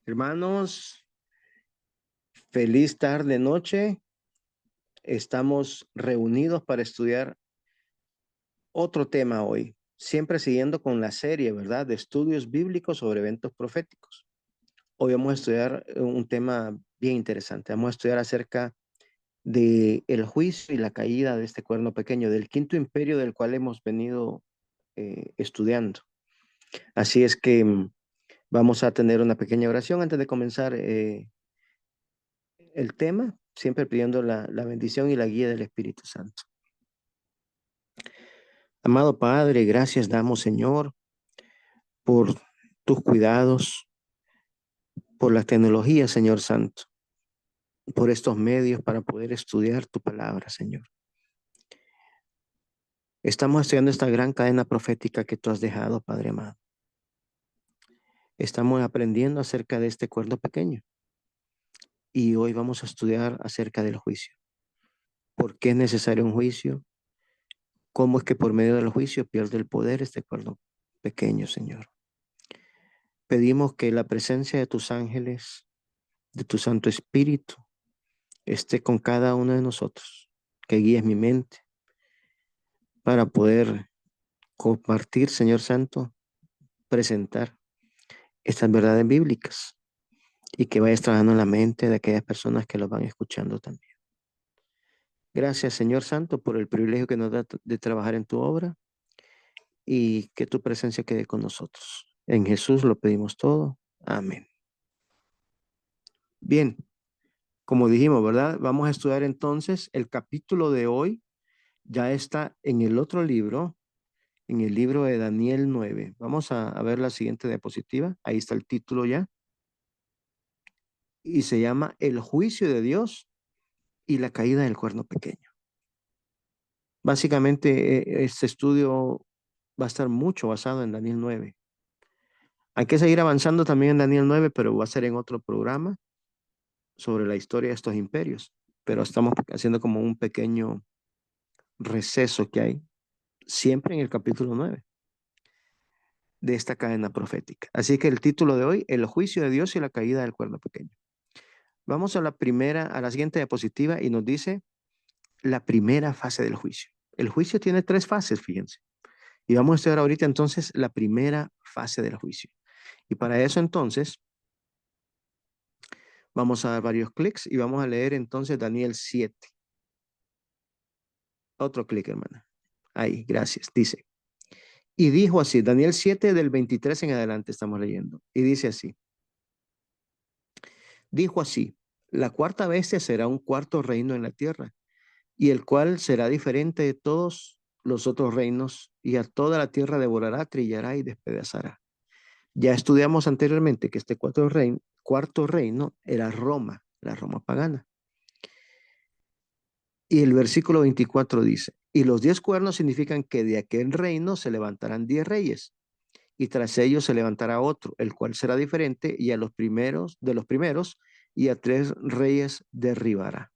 Hermanos, feliz tarde, noche. Estamos reunidos para estudiar otro tema hoy, siempre siguiendo con la serie, ¿verdad?, de estudios bíblicos sobre eventos proféticos. Hoy vamos a estudiar un tema bien interesante. Vamos a estudiar acerca de el juicio y la caída de este cuerno pequeño, del quinto imperio del cual hemos venido estudiando. Así es que vamos a tener una pequeña oración antes de comenzar el tema, siempre pidiendo la bendición y la guía del Espíritu Santo. Amado Padre, gracias damos, Señor, por tus cuidados, por la tecnología, Señor Santo, por estos medios para poder estudiar tu palabra, Señor. Estamos estudiando esta gran cadena profética que tú has dejado, Padre amado. Estamos aprendiendo acerca de este cuerno pequeño y hoy vamos a estudiar acerca del juicio. ¿Por qué es necesario un juicio? ¿Cómo es que por medio del juicio pierde el poder este cuerno pequeño, Señor? Pedimos que la presencia de tus ángeles, de tu Santo Espíritu, esté con cada uno de nosotros, que guíes mi mente para poder compartir, Señor Santo, presentar estas verdades bíblicas y que vayas trabajando en la mente de aquellas personas que los van escuchando también. Gracias, Señor Santo, por el privilegio que nos da de trabajar en tu obra y que tu presencia quede con nosotros. En Jesús lo pedimos todo. Amén. Bien, como dijimos, ¿verdad? Vamos a estudiar entonces el capítulo de hoy. Ya está en el otro libro, en el libro de Daniel 9. Vamos a ver la siguiente diapositiva. Ahí está el título ya. Y se llama El juicio de Dios y la caída del cuerno pequeño. Básicamente, este estudio va a estar mucho basado en Daniel 9. Hay que seguir avanzando también en Daniel 9, pero va a ser en otro programa sobre la historia de estos imperios. Pero estamos haciendo como un pequeño receso que hay siempre en el capítulo 9 de esta cadena profética. Así que el título de hoy, El juicio de Dios y la caída del cuerno pequeño. Vamos a la siguiente diapositiva y nos dice la primera fase del juicio. El juicio tiene tres fases, fíjense. Y vamos a estudiar ahorita entonces la primera fase del juicio. Y para eso entonces vamos a dar varios clics y vamos a leer entonces Daniel 7. Otro clic, hermana. Ahí, gracias. Dice, y dijo así, Daniel 7 del 23 en adelante estamos leyendo. Y dice así, dijo así, la cuarta bestia será un cuarto reino en la tierra, y el cual será diferente de todos los otros reinos, y a toda la tierra devorará, trillará y despedazará. Ya estudiamos anteriormente que este cuarto reino era Roma, la Roma pagana. Y el versículo 24 dice, y los 10 cuernos significan que de aquel reino se levantarán 10 reyes, y tras ellos se levantará otro, el cual será diferente, y a los primeros, de los primeros, y a 3 reyes derribará.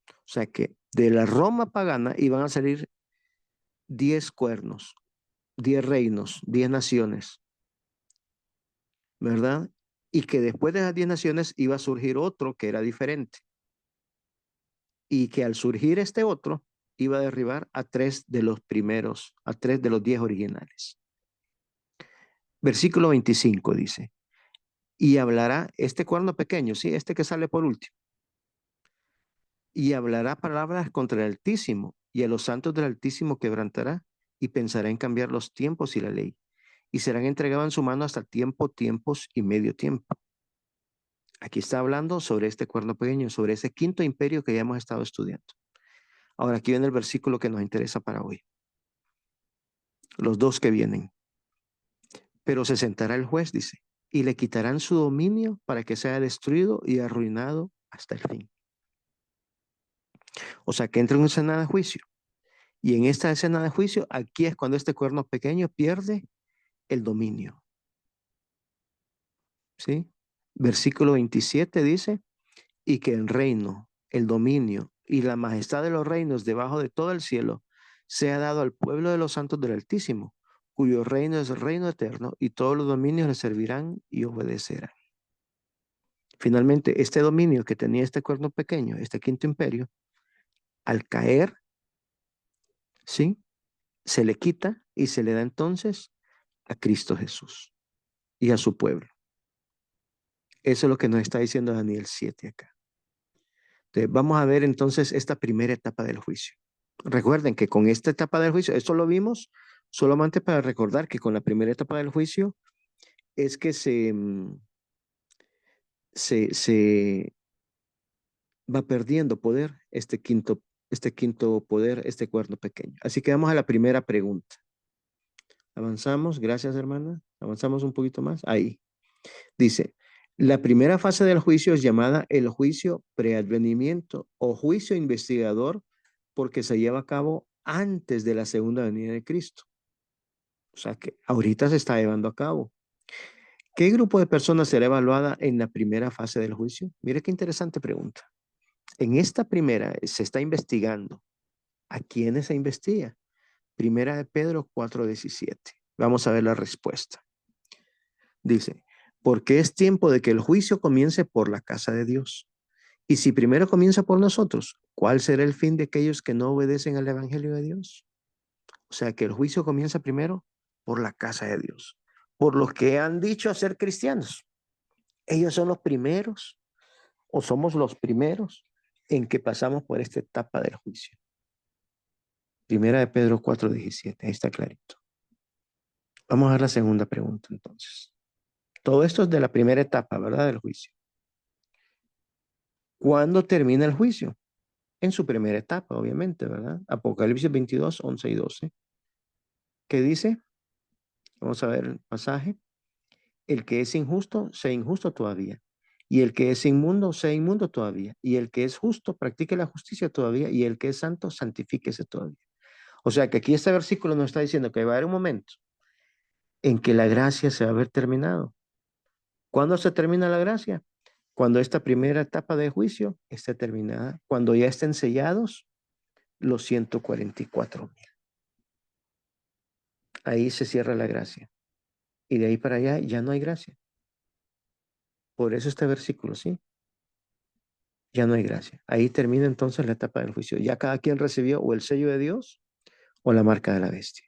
O sea que de la Roma pagana iban a salir 10 cuernos, 10 reinos, 10 naciones, ¿verdad? Y que después de esas 10 naciones iba a surgir otro que era diferente. Y que al surgir este otro, iba a derribar a 3 de los primeros, a 3 de los 10 originales. Versículo 25 dice, y hablará este cuerno pequeño, sí, este que sale por último, y hablará palabras contra el Altísimo, y a los santos del Altísimo quebrantará, y pensará en cambiar los tiempos y la ley, y serán entregados en su mano hasta tiempo, tiempos y medio tiempo. Aquí está hablando sobre este cuerno pequeño, sobre ese quinto imperio que ya hemos estado estudiando. Ahora aquí viene el versículo que nos interesa para hoy. Los dos que vienen. Pero se sentará el juez, dice, y le quitarán su dominio para que sea destruido y arruinado hasta el fin. O sea, que entra en una escena de juicio. Y en esta escena de juicio, aquí es cuando este cuerno pequeño pierde el dominio. ¿Sí? Versículo 27 dice, y que el reino, el dominio y la majestad de los reinos debajo de todo el cielo sea dado al pueblo de los santos del Altísimo, cuyo reino es el reino eterno, y todos los dominios le servirán y obedecerán. Finalmente, este dominio que tenía este cuerno pequeño, este quinto imperio, al caer, ¿sí? Se le quita y se le da entonces a Cristo Jesús y a su pueblo. Eso es lo que nos está diciendo Daniel 7 acá. Entonces, vamos a ver entonces esta primera etapa del juicio. Recuerden que con esta etapa del juicio, esto lo vimos solamente para recordar que con la primera etapa del juicio es que se va perdiendo poder este quinto poder, este cuerno pequeño. Así que vamos a la primera pregunta. Avanzamos, gracias hermana. Avanzamos un poquito más. Ahí. Dice, la primera fase del juicio es llamada el juicio preadvenimiento o juicio investigador porque se lleva a cabo antes de la segunda venida de Cristo. O sea que ahorita se está llevando a cabo. ¿Qué grupo de personas será evaluada en la primera fase del juicio? Mire qué interesante pregunta. En esta primera se está investigando. ¿A quiénes se investiga? Primera de Pedro 4:17. Vamos a ver la respuesta. Dice, porque es tiempo de que el juicio comience por la casa de Dios. Y si primero comienza por nosotros, ¿cuál será el fin de aquellos que no obedecen al Evangelio de Dios? O sea que el juicio comienza primero por la casa de Dios, por los que han dicho ser cristianos. Ellos son los primeros o somos los primeros en que pasamos por esta etapa del juicio. Primera de Pedro 4:17, ahí está clarito. Vamos a ver la segunda pregunta entonces. Todo esto es de la primera etapa, ¿verdad? Del juicio. ¿Cuándo termina el juicio? En su primera etapa, obviamente, ¿verdad? Apocalipsis 22, 11 y 12. ¿Qué dice? Vamos a ver el pasaje. El que es injusto, sea injusto todavía. Y el que es inmundo, sea inmundo todavía. Y el que es justo, practique la justicia todavía. Y el que es santo, santifíquese todavía. O sea que aquí este versículo nos está diciendo que va a haber un momento en que la gracia se va a ver terminado. ¿Cuándo se termina la gracia? Cuando esta primera etapa de juicio esté terminada. Cuando ya estén sellados los 144,000. Ahí se cierra la gracia. Y de ahí para allá ya no hay gracia. Por eso este versículo, ¿sí? Ya no hay gracia. Ahí termina entonces la etapa del juicio. Ya cada quien recibió o el sello de Dios o la marca de la bestia.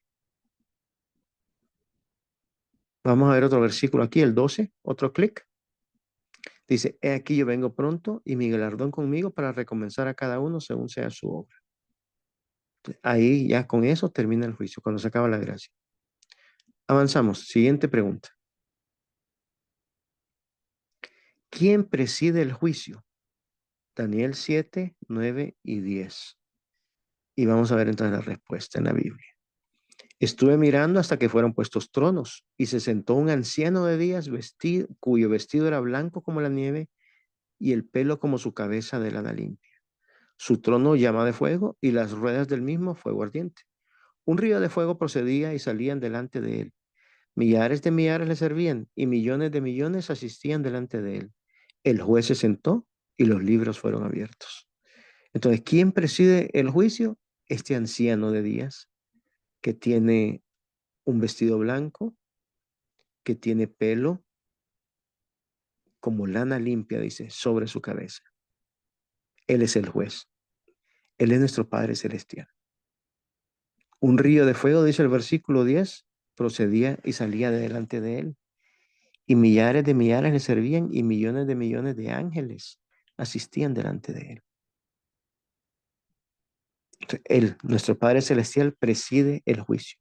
Vamos a ver otro versículo aquí, el 12, otro clic. Dice, he aquí yo vengo pronto y mi galardón conmigo para recompensar a cada uno según sea su obra. Ahí ya con eso termina el juicio, cuando se acaba la gracia. Avanzamos. Siguiente pregunta. ¿Quién preside el juicio? Daniel 7, 9 y 10. Y vamos a ver entonces la respuesta en la Biblia. Estuve mirando hasta que fueron puestos tronos, y se sentó un anciano de días cuyo vestido era blanco como la nieve, y el pelo como su cabeza de lana limpia. Su trono llama de fuego, y las ruedas del mismo fuego ardiente. Un río de fuego procedía y salían delante de él. Millares de millares le servían, y millones de millones asistían delante de él. El juez se sentó, y los libros fueron abiertos. Entonces, ¿quién preside el juicio? Este anciano de días, que tiene un vestido blanco, que tiene pelo como lana limpia, dice, sobre su cabeza. Él es el juez. Él es nuestro Padre Celestial. Un río de fuego, dice el versículo 10, procedía y salía de delante de él. Y millares de millares le servían y millones de ángeles asistían delante de él. Entonces, él, nuestro Padre Celestial, preside el juicio.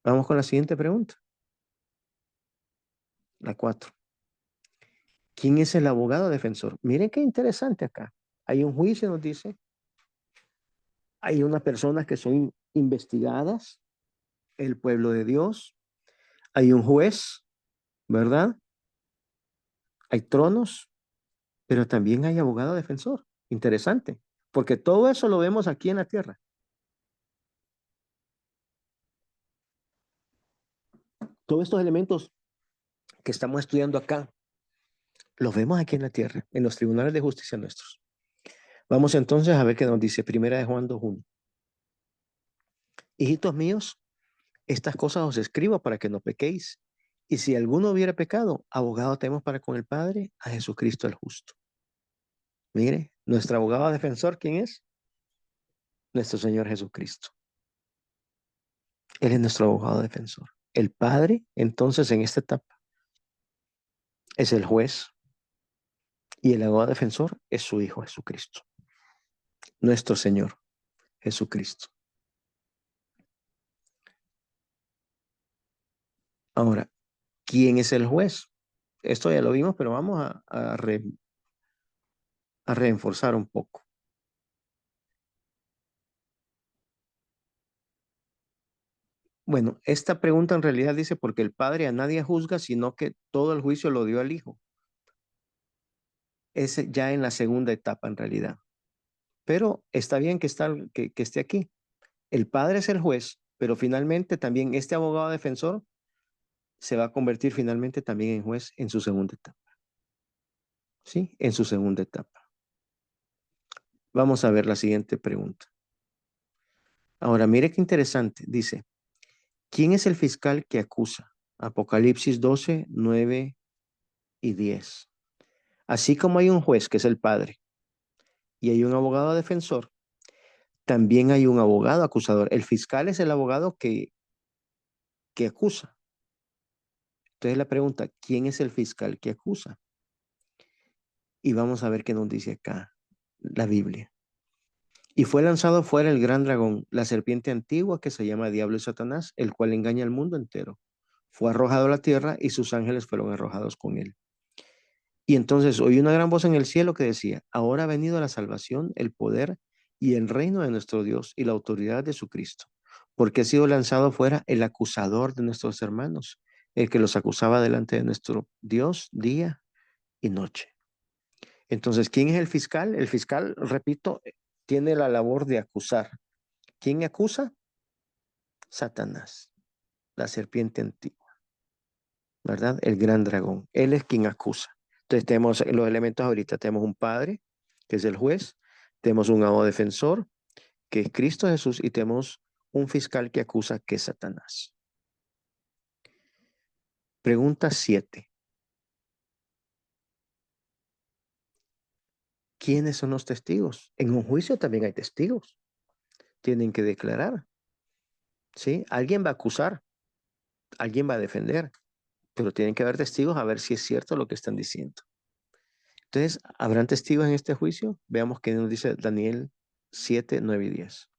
Vamos con la siguiente pregunta. La 4. ¿Quién es el abogado defensor? Miren qué interesante acá. Hay un juicio, nos dice. Hay unas personas que son investigadas, el pueblo de Dios. Hay un juez, ¿verdad? Hay tronos, pero también hay abogado defensor. Interesante, porque todo eso lo vemos aquí en la tierra. Todos estos elementos que estamos estudiando acá, los vemos aquí en la tierra, en los tribunales de justicia nuestros. Vamos entonces a ver qué nos dice Primera de Juan 2:1. Hijitos míos, estas cosas os escribo para que no pequéis. Y si alguno hubiera pecado, abogado tenemos para con el Padre, a Jesucristo el justo. Mire, nuestro abogado defensor, ¿quién es? Nuestro Señor Jesucristo. Él es nuestro abogado defensor. El Padre, entonces, en esta etapa, es el juez y el abogado defensor es su Hijo Jesucristo, nuestro Señor Jesucristo. Ahora, ¿quién es el juez? Esto ya lo vimos, pero vamos a reforzar un poco. Bueno, esta pregunta en realidad dice, porque el Padre a nadie juzga, sino que todo el juicio lo dio al Hijo. Es ya en la segunda etapa en realidad. Pero está bien que esté aquí. El Padre es el juez, pero finalmente también este abogado defensor se va a convertir finalmente también en juez en su segunda etapa. ¿Sí? En su segunda etapa. Vamos a ver la siguiente pregunta. Ahora, mire qué interesante. Dice, ¿quién es el fiscal que acusa? Apocalipsis 12, 9 y 10. Así como hay un juez que es el Padre y hay un abogado defensor, también hay un abogado acusador. El fiscal es el abogado que acusa. Entonces la pregunta, ¿quién es el fiscal que acusa? Y vamos a ver qué nos dice acá la Biblia. Y fue lanzado fuera el gran dragón, la serpiente antigua que se llama Diablo y Satanás, el cual engaña al mundo entero. Fue arrojado a la tierra y sus ángeles fueron arrojados con él. Y entonces oí una gran voz en el cielo que decía, ahora ha venido la salvación, el poder y el reino de nuestro Dios y la autoridad de su Cristo, porque ha sido lanzado fuera el acusador de nuestros hermanos, el que los acusaba delante de nuestro Dios día y noche. Entonces, ¿quién es el fiscal? El fiscal, repito, tiene la labor de acusar. ¿Quién acusa? Satanás, la serpiente antigua, ¿verdad? El gran dragón. Él es quien acusa. Entonces, tenemos los elementos ahorita. Tenemos un padre, que es el juez. Tenemos un abogado defensor, que es Cristo Jesús. Y tenemos un fiscal que acusa, que es Satanás. Pregunta 7. ¿Quiénes son los testigos? En un juicio también hay testigos. Tienen que declarar. ¿Sí? Alguien va a acusar. Alguien va a defender. Pero tienen que haber testigos a ver si es cierto lo que están diciendo. Entonces, ¿habrán testigos en este juicio? Veamos qué nos dice Daniel 7, 9 y 10.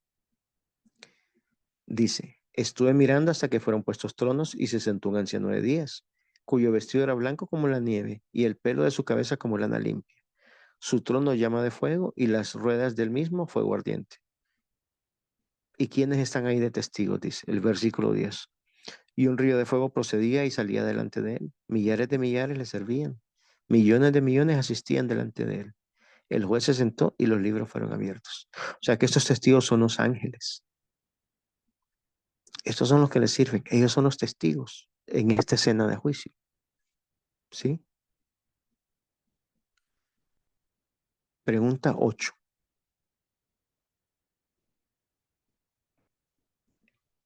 Dice, estuve mirando hasta que fueron puestos tronos y se sentó un anciano de días, cuyo vestido era blanco como la nieve y el pelo de su cabeza como lana limpia. Su trono llama de fuego y las ruedas del mismo fuego ardiente. ¿Y quiénes están ahí de testigos? Dice el versículo 10. Y un río de fuego procedía y salía delante de él. Millares de millares le servían. Millones de millones asistían delante de él. El juez se sentó y los libros fueron abiertos. O sea que estos testigos son los ángeles. Estos son los que les sirven. Ellos son los testigos en esta escena de juicio. ¿Sí? Pregunta 8.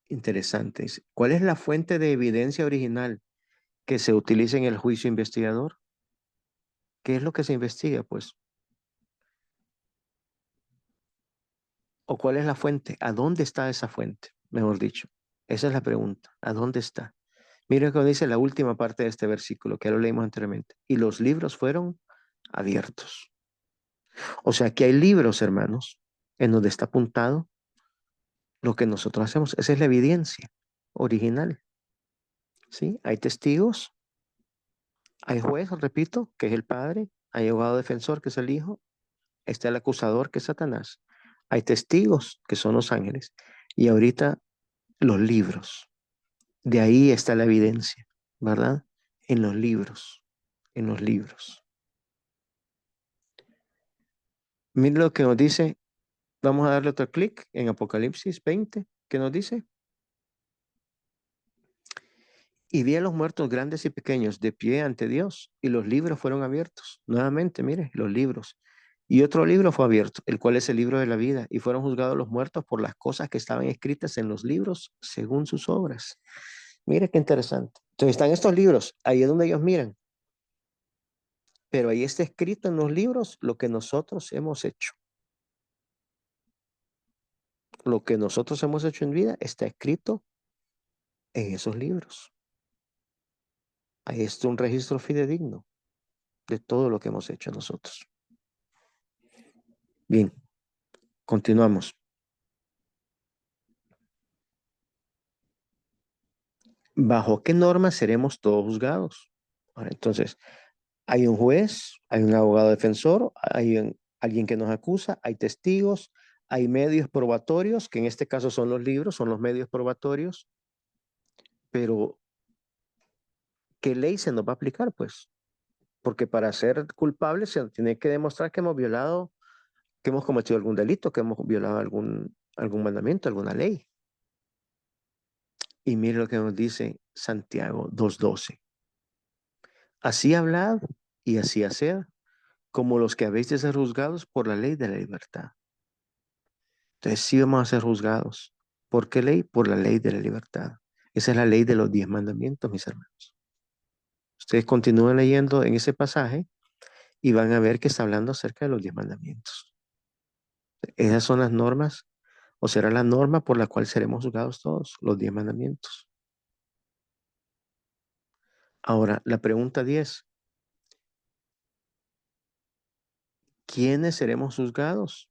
Interesante. Dice, ¿cuál es la fuente de evidencia original que se utiliza en el juicio investigador? ¿Qué es lo que se investiga, pues? ¿O cuál es la fuente? ¿A dónde está esa fuente? Mejor dicho. Esa es la pregunta. ¿A dónde está? Miren cómo dice la última parte de este versículo, que ya lo leímos anteriormente. Y los libros fueron abiertos. O sea que hay libros, hermanos, en donde está apuntado lo que nosotros hacemos. Esa es la evidencia original. ¿Sí? Hay testigos, hay juez, repito, que es el Padre, hay abogado defensor, que es el Hijo, está el acusador, que es Satanás. Hay testigos, que son los ángeles. Y ahorita los libros. De ahí está la evidencia, ¿verdad? En los libros, en los libros. Mira lo que nos dice. Vamos a darle otro clic en Apocalipsis 20. ¿Qué nos dice? Y vi a los muertos grandes y pequeños de pie ante Dios, y los libros fueron abiertos. Nuevamente, mire, los libros. Y otro libro fue abierto, el cual es el libro de la vida, y fueron juzgados los muertos por las cosas que estaban escritas en los libros según sus obras. Mire qué interesante. Entonces están estos libros, ahí es donde ellos miran, pero ahí está escrito en los libros lo que nosotros hemos hecho. Lo que nosotros hemos hecho en vida está escrito en esos libros. Ahí está un registro fidedigno de todo lo que hemos hecho nosotros. Bien, continuamos. ¿Bajo qué normas seremos todos juzgados? Ahora, entonces, hay un juez, hay un abogado defensor, alguien que nos acusa, hay testigos, hay medios probatorios, que en este caso son los libros, son los medios probatorios, pero ¿qué ley se nos va a aplicar? Pues, porque para ser culpables se tiene que demostrar que hemos violado, que hemos cometido algún delito, que hemos violado algún mandamiento, alguna ley. Y mire lo que nos dice Santiago 2:12. Así hablad y así haced, como los que habéis de ser juzgados por la ley de la libertad. Entonces sí vamos a ser juzgados. ¿Por qué ley? Por la ley de la libertad. Esa es la ley de los 10 mandamientos, mis hermanos. Ustedes continúan leyendo en ese pasaje y van a ver que está hablando acerca de los 10 mandamientos. Esas son las normas, o será la norma por la cual seremos juzgados todos, los 10 mandamientos. Ahora, la pregunta 10. ¿Quiénes seremos juzgados?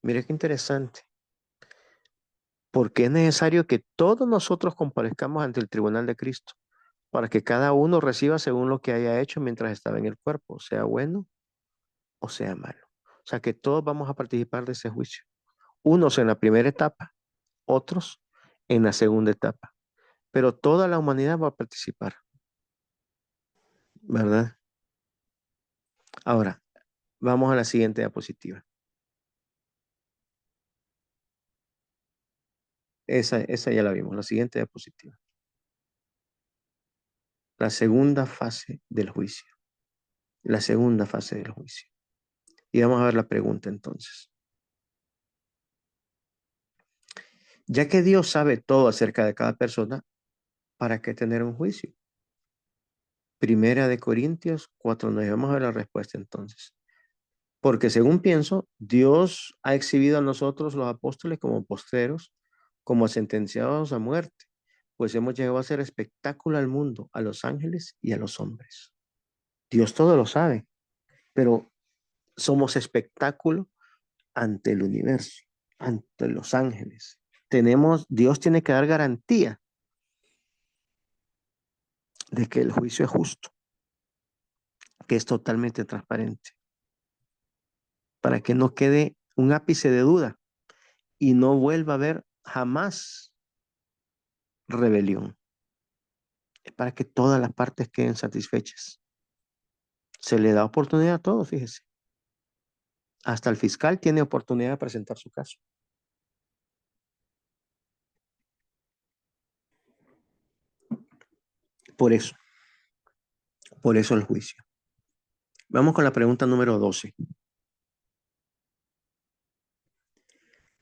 Mire qué interesante. Porque es necesario que todos nosotros comparezcamos ante el tribunal de Cristo, para que cada uno reciba según lo que haya hecho mientras estaba en el cuerpo, sea bueno o sea malo. O sea que todos vamos a participar de ese juicio. Unos en la primera etapa, otros en la segunda etapa. Pero toda la humanidad va a participar, ¿verdad? Ahora, vamos a la siguiente diapositiva. Esa ya la vimos, la siguiente diapositiva. La segunda fase del juicio. La segunda fase del juicio. Y vamos a ver la pregunta entonces. Ya que Dios sabe todo acerca de cada persona, ¿para qué tener un juicio? Primera de Corintios 4:9. Vamos a ver la respuesta entonces. Porque según pienso, Dios ha exhibido a nosotros los apóstoles como postreros, como sentenciados a muerte, pues hemos llegado a hacer espectáculo al mundo, a los ángeles y a los hombres. Dios todo lo sabe, pero somos espectáculo ante el universo, ante los ángeles. Dios tiene que dar garantía de que el juicio es justo, que es totalmente transparente, para que no quede un ápice de duda y no vuelva a haber jamás rebelión. Es para que todas las partes queden satisfechas. Se le da oportunidad a todos, fíjese. Hasta el fiscal tiene oportunidad de presentar su caso. Por eso, por eso el juicio. Vamos con la pregunta número 12.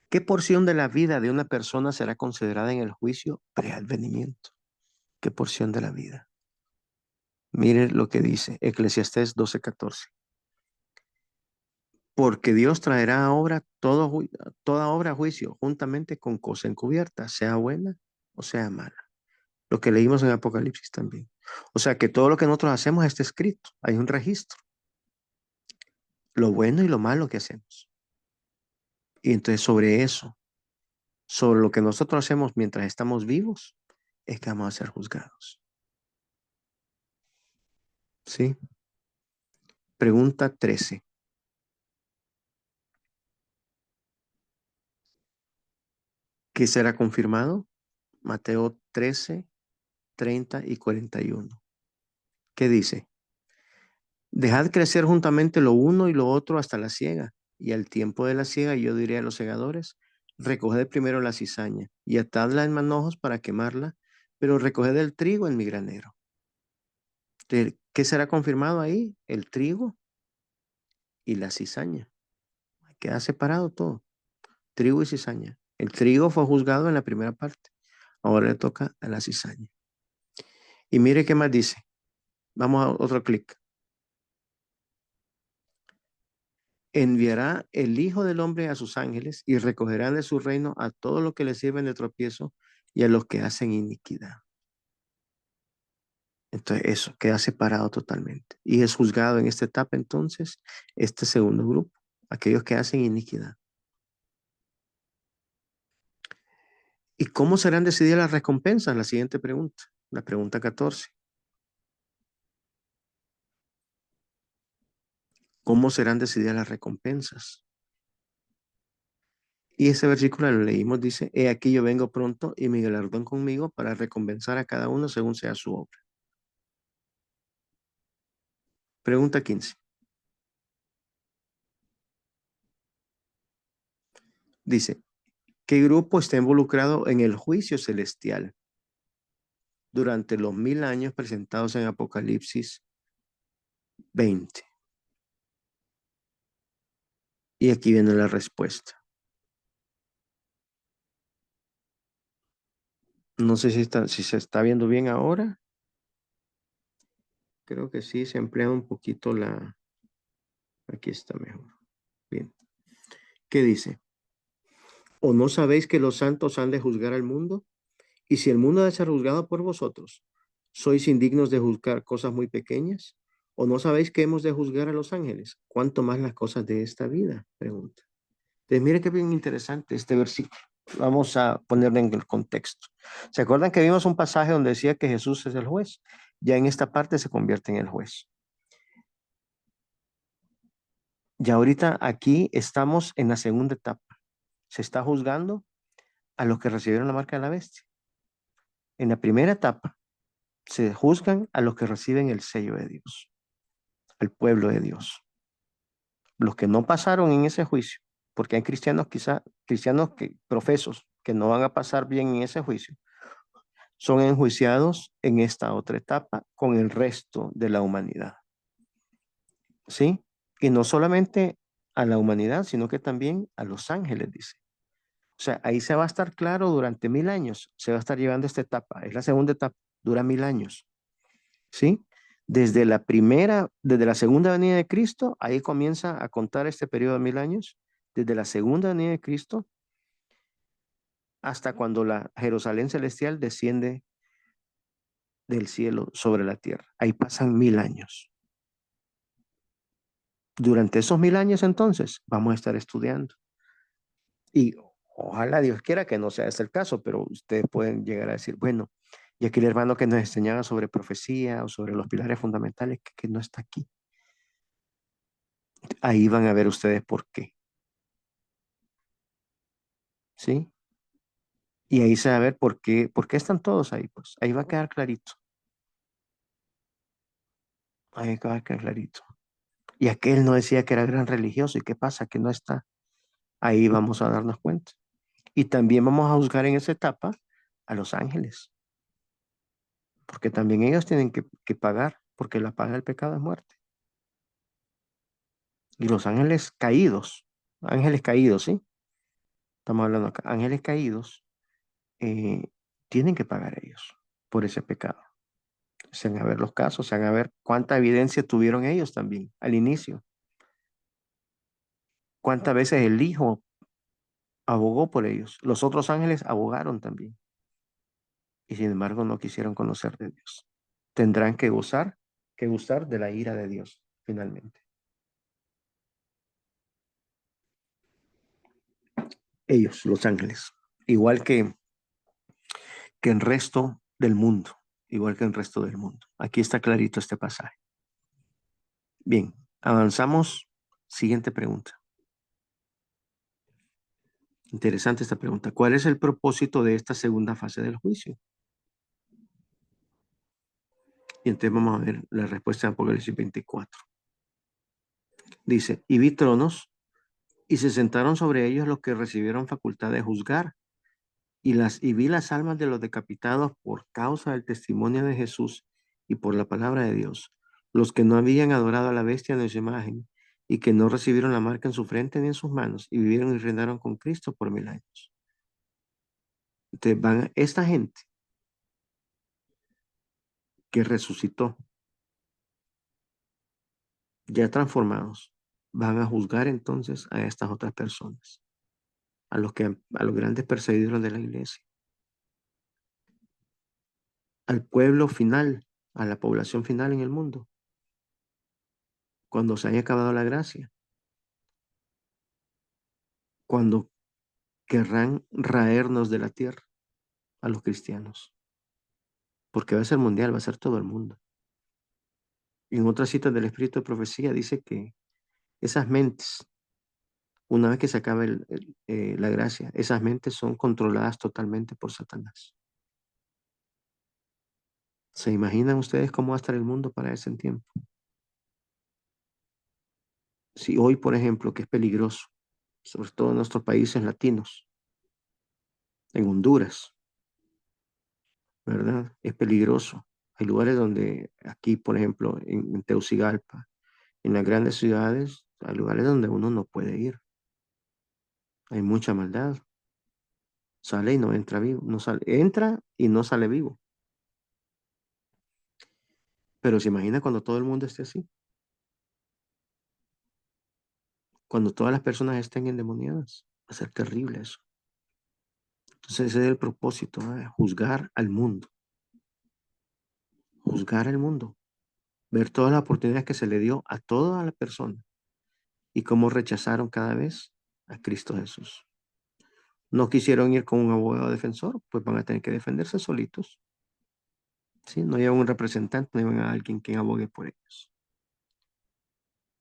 ¿Qué porción de la vida de una persona será considerada en el juicio preadvenimiento? ¿Qué porción de la vida? Mire lo que dice Eclesiastés 12:14. Porque Dios traerá a obra toda obra a juicio, juntamente con cosa encubierta, sea buena o sea mala. Lo que leímos en Apocalipsis también. O sea que todo lo que nosotros hacemos está escrito, hay un registro, lo bueno y lo malo que hacemos. Y entonces sobre eso, sobre lo que nosotros hacemos mientras estamos vivos, es que vamos a ser juzgados. ¿Sí? Pregunta 13. ¿Qué será confirmado? Mateo 13:30 y 41. ¿Qué dice? Dejad crecer juntamente lo uno y lo otro hasta la siega. Y al tiempo de la siega yo diré a los segadores, recoged primero la cizaña y atadla en manojos para quemarla, pero recoged el trigo en mi granero. ¿Qué será confirmado ahí? El trigo y la cizaña. Queda separado todo, trigo y cizaña. El trigo fue juzgado en la primera parte. Ahora le toca a la cizaña. Y mire qué más dice. Vamos a otro clic. Enviará el Hijo del Hombre a sus ángeles y recogerán de su reino a todos los que le sirven de tropiezo y a los que hacen iniquidad. Entonces eso queda separado totalmente. Y es juzgado en esta etapa entonces este segundo grupo, aquellos que hacen iniquidad. ¿Y cómo serán decididas las recompensas? La siguiente pregunta, la pregunta 14. ¿Cómo serán decididas las recompensas? Y ese versículo lo leímos, dice, he aquí yo vengo pronto y mi galardón conmigo para recompensar a cada uno según sea su obra. Pregunta 15. Dice, ¿qué grupo está involucrado en el juicio celestial durante los 1000 años presentados en Apocalipsis 20? Y aquí viene la respuesta. No sé si se está viendo bien ahora. Creo que sí, se emplea un poquito la... Aquí está mejor. Bien. ¿Qué dice? ¿O no sabéis que los santos han de juzgar al mundo? Y si el mundo ha de ser juzgado por vosotros, ¿sois indignos de juzgar cosas muy pequeñas? ¿O no sabéis que hemos de juzgar a los ángeles? ¿Cuánto más las cosas de esta vida? Pregunta. Entonces, mire qué bien interesante este versículo. Vamos a ponerlo en el contexto. ¿Se acuerdan que vimos un pasaje donde decía que Jesús es el juez? Ya en esta parte se convierte en el juez. Ya ahorita aquí estamos en la segunda etapa. Se está juzgando a los que recibieron la marca de la bestia. En la primera etapa se juzgan a los que reciben el sello de Dios, al pueblo de Dios. Los que no pasaron en ese juicio, porque hay cristianos quizá, cristianos que profesos que no van a pasar bien en ese juicio, son enjuiciados en esta otra etapa con el resto de la humanidad. ¿Sí? Y no solamente a la humanidad, sino que también a los ángeles, dice. O sea, ahí se va a estar claro durante 1000 años, se va a estar llevando esta etapa. Es la segunda etapa, dura 1000 años. ¿Sí? Desde la segunda venida de Cristo, ahí comienza a contar este periodo de 1000 años, desde la segunda venida de Cristo hasta cuando la Jerusalén celestial desciende del cielo sobre la tierra. Ahí pasan 1000 años. Durante esos 1000 años, entonces, vamos a estar estudiando. Y ojalá Dios quiera que no sea este el caso, pero ustedes pueden llegar a decir, bueno, y aquí el hermano que nos enseñaba sobre profecía o sobre los pilares fundamentales, que no está aquí. Ahí van a ver ustedes por qué. ¿Sí? Y ahí se va a ver por qué están todos ahí, pues. Ahí va a quedar clarito. Ahí va a quedar clarito. Y aquel no decía que era gran religioso. ¿Y qué pasa? Que no está. Ahí vamos a darnos cuenta. Y también vamos a juzgar en esa etapa a los ángeles, porque también ellos tienen que pagar, porque la paga del pecado es muerte. Y los ángeles caídos, ¿sí? Estamos hablando acá, ángeles caídos, eh, tienen que pagar ellos por ese pecado. Se van a ver los casos, se van a ver cuánta evidencia tuvieron ellos también al inicio. Cuántas veces el Hijo abogó por ellos. Los otros ángeles abogaron también. Y sin embargo no quisieron conocer de Dios. Tendrán que gustar de la ira de Dios, finalmente. Ellos, los ángeles. Igual que el resto del mundo. Igual que el resto del mundo. Aquí está clarito este pasaje. Bien, avanzamos. Siguiente pregunta. Interesante esta pregunta. ¿Cuál es el propósito de esta segunda fase del juicio? Y entonces vamos a ver la respuesta de Apocalipsis 24. Dice, y vi tronos y se sentaron sobre ellos los que recibieron facultad de juzgar. Y vi las almas de los decapitados por causa del testimonio de Jesús y por la palabra de Dios, los que no habían adorado a la bestia de su imagen y que no recibieron la marca en su frente ni en sus manos y vivieron y reinaron con Cristo por 1000 años. Entonces esta gente que resucitó, ya transformados, van a juzgar entonces a estas otras personas, a los grandes perseguidores de la iglesia, al pueblo final, a la población final en el mundo, cuando se haya acabado la gracia, cuando querrán raernos de la tierra a los cristianos, porque va a ser mundial, va a ser todo el mundo. En otras citas del Espíritu de Profecía dice que esas mentes, una vez que se acabe la gracia, esas mentes son controladas totalmente por Satanás. ¿Se imaginan ustedes cómo va a estar el mundo para ese tiempo? Si hoy, por ejemplo, que es peligroso, sobre todo en nuestros países latinos, en Honduras, ¿verdad? Es peligroso. Hay lugares donde, aquí, por ejemplo, en Tegucigalpa, en las grandes ciudades, hay lugares donde uno no puede ir. Hay mucha maldad. Sale y no entra vivo. No sale, entra y no sale vivo. Pero se imagina cuando todo el mundo esté así. Cuando todas las personas estén endemoniadas. Va a ser terrible eso. Entonces ese es el propósito, ¿eh? Juzgar al mundo. Juzgar al mundo. Ver todas las oportunidades que se le dio a toda la persona y cómo rechazaron cada vez a Cristo Jesús. No quisieron ir con un abogado defensor, pues van a tener que defenderse solitos. ¿Sí? No llevan un representante, no llevan a alguien que abogue por ellos.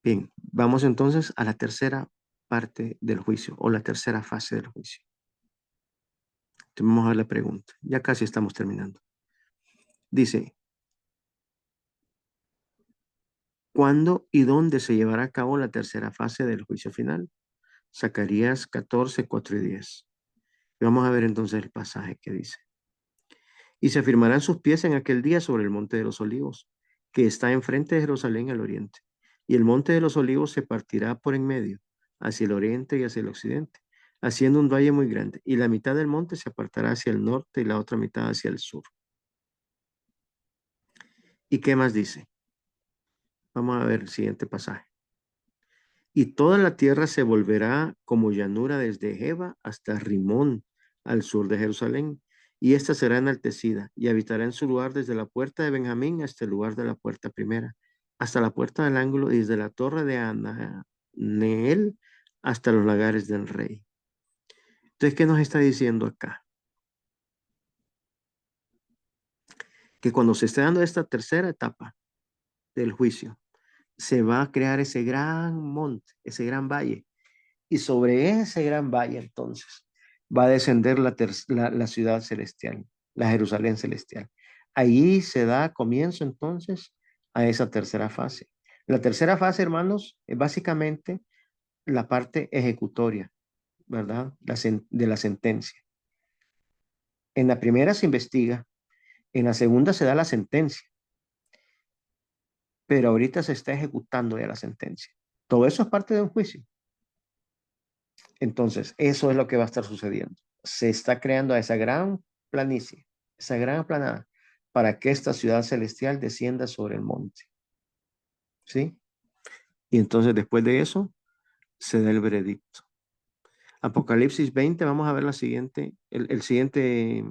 Bien, vamos entonces a la tercera parte del juicio o la tercera fase del juicio. Entonces, vamos a ver la pregunta. Ya casi estamos terminando. Dice, ¿cuándo y dónde se llevará a cabo la tercera fase del juicio final? Zacarías 14, 4 y 10. Y vamos a ver entonces el pasaje que dice. Y se afirmarán sus pies en aquel día sobre el monte de los olivos, que está enfrente de Jerusalén al oriente. Y el monte de los olivos se partirá por en medio, hacia el oriente y hacia el occidente, haciendo un valle muy grande. Y la mitad del monte se apartará hacia el norte y la otra mitad hacia el sur. ¿Y qué más dice? Vamos a ver el siguiente pasaje. Y toda la tierra se volverá como llanura desde Jeba hasta Rimón, al sur de Jerusalén, y ésta será enaltecida, y habitará en su lugar desde la puerta de Benjamín hasta el lugar de la puerta primera, hasta la puerta del ángulo, y desde la torre de Ananeel hasta los lagares del rey. Entonces, ¿qué nos está diciendo acá? Que cuando se esté dando esta tercera etapa del juicio, se va a crear ese gran monte, ese gran valle. Y sobre ese gran valle entonces va a descender la ciudad celestial, la Jerusalén celestial. Ahí se da comienzo entonces a esa tercera fase. La tercera fase, hermanos, es básicamente la parte ejecutoria, ¿verdad? De la sentencia. En la primera se investiga, en la segunda se da la sentencia, pero ahorita se está ejecutando ya la sentencia. Todo eso es parte de un juicio. Entonces, eso es lo que va a estar sucediendo. Se está creando esa gran planicie, esa gran aplanada, para que esta ciudad celestial descienda sobre el monte. ¿Sí? Y entonces, después de eso, se da el veredicto. Apocalipsis 20, vamos a ver la siguiente, el siguiente,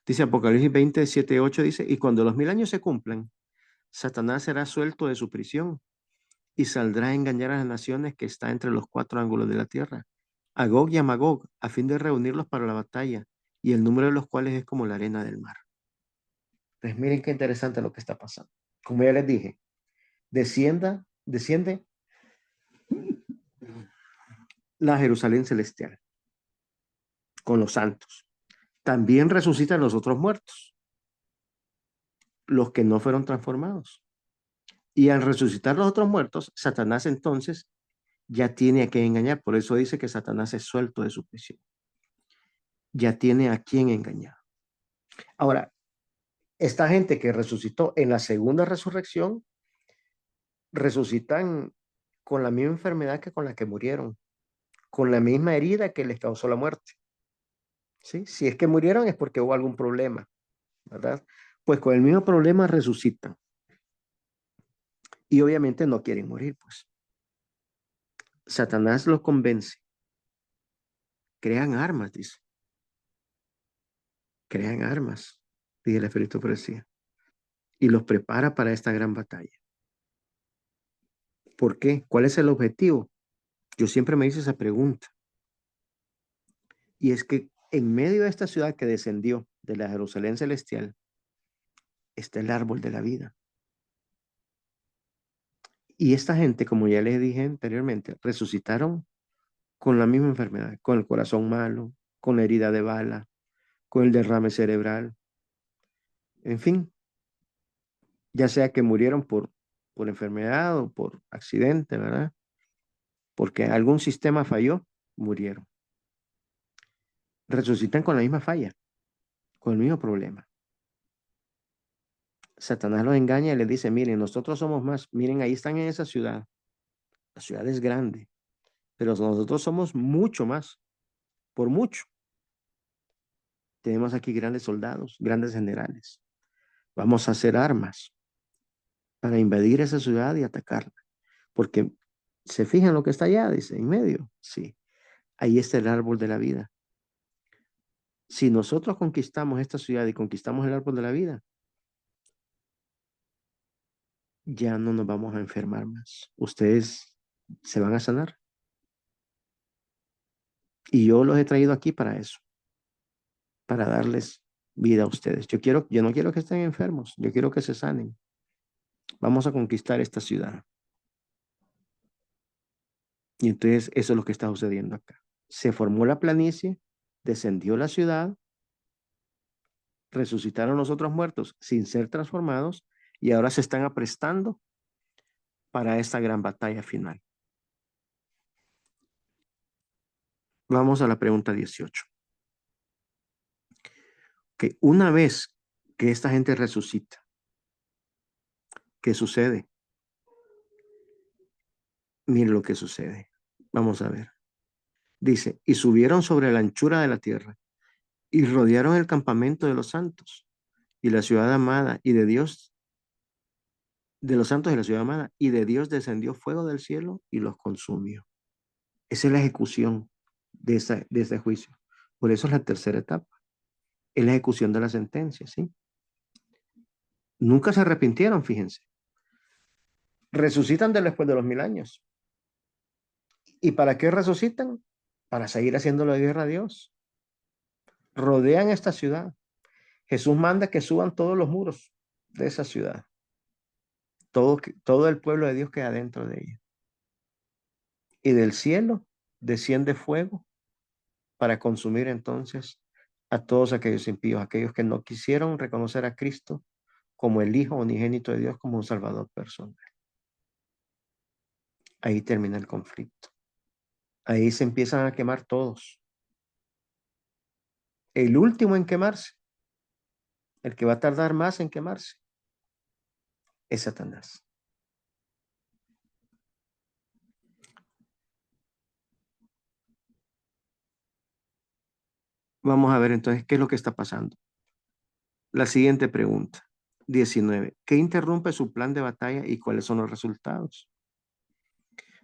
dice Apocalipsis 20, 7, 8, dice, y cuando los 1000 años se cumplan, Satanás será suelto de su prisión y saldrá a engañar a las naciones que está entre los cuatro ángulos de la tierra, a Gog y a Magog, a fin de reunirlos para la batalla, y el número de los cuales es como la arena del mar. Pues miren qué interesante lo que está pasando. Como ya les dije, desciende la Jerusalén celestial con los santos. También resucitan los otros muertos, los que no fueron transformados. Y al resucitar los otros muertos, Satanás entonces ya tiene a quien engañar. Por eso dice que Satanás es suelto de su prisión. Ya tiene a quien engañar. Ahora, esta gente que resucitó en la segunda resurrección, resucitan con la misma enfermedad que con la que murieron, con la misma herida que les causó la muerte. ¿sí? Si es que murieron es porque hubo algún problema, ¿verdad? Pues con el mismo problema resucitan y obviamente no quieren morir, pues. Satanás los convence, crean armas, dice, crean armas, dice el Espíritu Profecía, y los prepara para esta gran batalla. ¿Por qué? ¿Cuál es el objetivo? Yo siempre me hice esa pregunta. Y es que en medio de esta ciudad que descendió de la Jerusalén celestial está el árbol de la vida. Y esta gente, como ya les dije anteriormente, resucitaron con la misma enfermedad, con el corazón malo, con la herida de bala, con el derrame cerebral, en fin, ya sea que murieron por enfermedad o por accidente, ¿verdad? Porque algún sistema falló, murieron. Resucitan con la misma falla, con el mismo problema. Satanás los engaña y les dice, miren, nosotros somos más, miren, ahí están en esa ciudad, la ciudad es grande, pero nosotros somos mucho más, por mucho. Tenemos aquí grandes soldados, grandes generales. Vamos a hacer armas para invadir esa ciudad y atacarla. Porque se fijan lo que está allá, dice, en medio. Sí, ahí está el árbol de la vida. Si nosotros conquistamos esta ciudad y conquistamos el árbol de la vida, ya no nos vamos a enfermar más. Ustedes se van a sanar. Y yo los he traído aquí para eso, para darles vida a ustedes. Yo no quiero que estén enfermos, yo quiero que se sanen. Vamos a conquistar esta ciudad. Y entonces eso es lo que está sucediendo acá. Se formó la planicie, descendió la ciudad, resucitaron los otros muertos sin ser transformados y ahora se están aprestando para esta gran batalla final. Vamos a la pregunta 18. Que una vez que esta gente resucita, ¿qué sucede? Miren lo que sucede. Vamos a ver. Dice, y subieron sobre la anchura de la tierra y rodearon el campamento de los santos y la ciudad amada y de Dios, de los santos de la ciudad amada, y de Dios descendió fuego del cielo y los consumió. Esa es la ejecución de ese juicio. Por eso es la tercera etapa. Es la ejecución de la sentencia, ¿sí? Nunca se arrepintieron, fíjense. Resucitan después de los 1000 años. ¿Y para qué resucitan? Para seguir haciendo la guerra a Dios. Rodean esta ciudad. Jesús manda que suban todos los muros de esa ciudad. Todo el pueblo de Dios queda dentro de ella. Y del cielo desciende fuego para consumir entonces a todos aquellos impíos, aquellos que no quisieron reconocer a Cristo como el Hijo unigénito de Dios, como un Salvador personal. Ahí termina el conflicto. Ahí se empiezan a quemar todos. El último en quemarse, el que va a tardar más en quemarse, es Satanás. Vamos a ver entonces qué es lo que está pasando. La siguiente pregunta, 19. ¿Qué interrumpe su plan de batalla y cuáles son los resultados?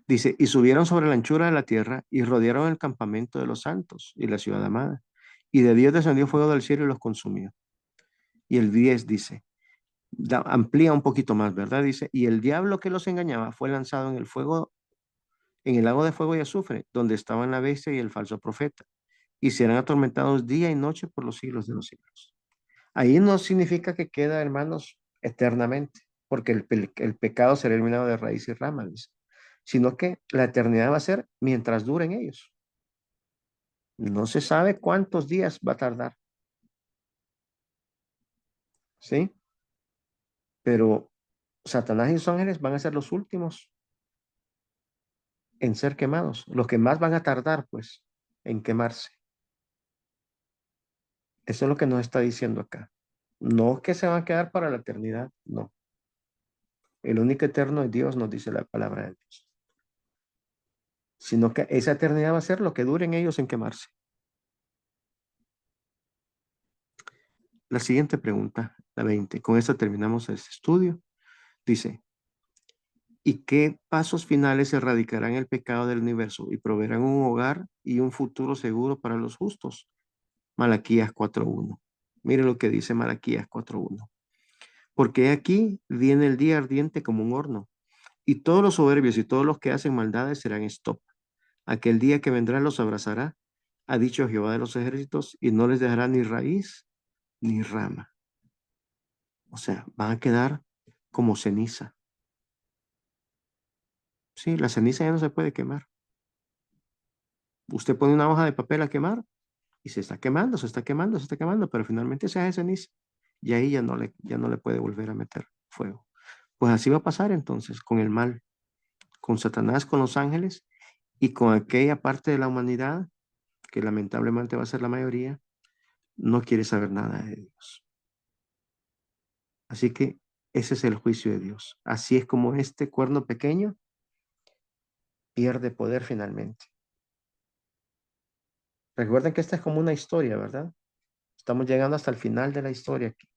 Dice, y subieron sobre la anchura de la tierra y rodearon el campamento de los santos y la ciudad amada. Y de Dios descendió fuego del cielo y los consumió. Y el 10 dice, amplía un poquito más, ¿verdad? Dice, y el diablo que los engañaba fue lanzado en el fuego, en el lago de fuego y azufre, donde estaban la bestia y el falso profeta, y serán atormentados día y noche por los siglos de los siglos. Ahí no significa que queda, hermanos, eternamente, porque el pecado será eliminado de raíz y ramas, dice, sino que la eternidad va a ser mientras duren ellos. No se sabe cuántos días va a tardar, ¿sí? Pero Satanás y sus ángeles van a ser los últimos en ser quemados, los que más van a tardar, pues, en quemarse. Eso es lo que nos está diciendo acá. No que se van a quedar para la eternidad, no. El único eterno es Dios, nos dice la palabra de Dios. Sino que esa eternidad va a ser lo que duren ellos en quemarse. La siguiente pregunta, la 20. Con esta terminamos este estudio. Dice, ¿y qué pasos finales erradicarán el pecado del universo y proveerán un hogar y un futuro seguro para los justos? Malaquías 4.1. Mire lo que dice Malaquías 4.1. Porque aquí viene el día ardiente como un horno, y todos los soberbios y todos los que hacen maldades serán stop. Aquel día que vendrá los abrazará, ha dicho Jehová de los ejércitos, y no les dejará ni raíz ni rama. O sea, van a quedar como ceniza. Sí, la ceniza ya no se puede quemar. Usted pone una hoja de papel a quemar y se está quemando, se está quemando, se está quemando, pero finalmente se hace ceniza. Y ahí ya no le puede volver a meter fuego. Pues así va a pasar entonces con el mal, con Satanás, con los ángeles y con aquella parte de la humanidad que lamentablemente va a ser la mayoría, no quiere saber nada de Dios. Así que ese es el juicio de Dios. Así es como este cuerno pequeño pierde poder finalmente. Recuerden que esta es como una historia, ¿verdad? Estamos llegando hasta el final de la historia aquí.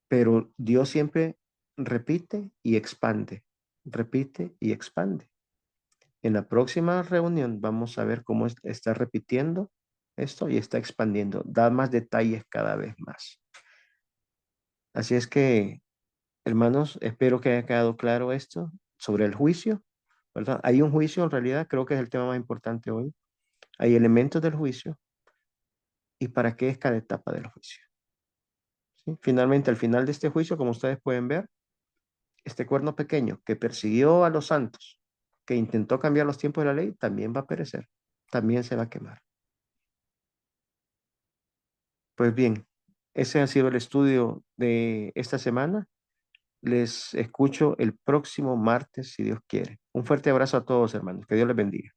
Pero Dios siempre repite y expande, repite y expande. En la próxima reunión vamos a ver cómo está repitiendo esto y está expandiendo, da más detalles cada vez más. Así es que, hermanos, espero que haya quedado claro esto sobre el juicio, ¿verdad? Hay un juicio en realidad, creo que es el tema más importante hoy. Hay elementos del juicio y para qué es cada etapa del juicio. ¿Sí? Finalmente, al final de este juicio, como ustedes pueden ver, este cuerno pequeño que persiguió a los santos, que intentó cambiar los tiempos de la ley, también va a perecer, también se va a quemar. Pues bien, ese ha sido el estudio de esta semana. Les escucho el próximo martes, si Dios quiere. Un fuerte abrazo a todos, hermanos. Que Dios les bendiga.